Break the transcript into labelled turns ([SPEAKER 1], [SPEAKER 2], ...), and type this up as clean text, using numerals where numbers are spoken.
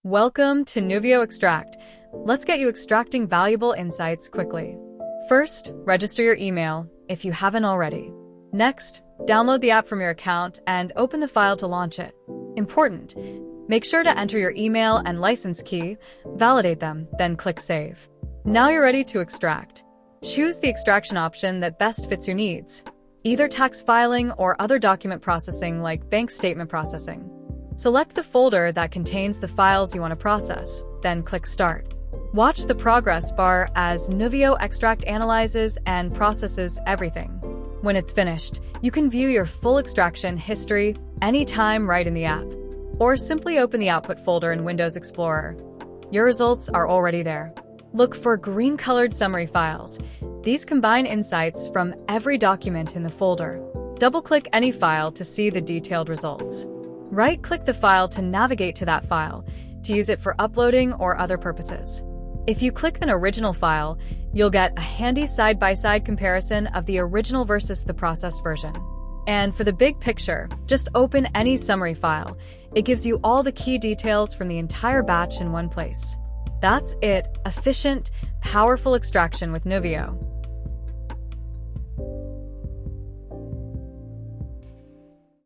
[SPEAKER 1] Welcome to Nuvio Extract. Let's get you extracting valuable insights quickly. First, register your email if you haven't already. Next, download the app from your account and open the file to launch it. Important, make sure to enter your email and license key, validate them, then click Save. Now you're ready to extract. Choose the extraction option that best fits your needs, either tax filing or other document processing like bank statement processing. Select the folder that contains the files you want to process, then click Start. Watch the progress bar as Nuvio Extract analyzes and processes everything. When it's finished, you can view your full extraction history anytime right in the app, or simply open the Output folder in Windows Explorer. Your results are already there. Look for green-colored summary files. These combine insights from every document in the folder. Double-click any file to see the detailed results. Right-click the file to navigate to that file, to use it for uploading or other purposes. If you click an original file, you'll get a handy side-by-side comparison of the original versus the processed version. And for the big picture, just open any summary file. It gives you all the key details from the entire batch in one place. That's it, efficient, powerful extraction with Nuvio.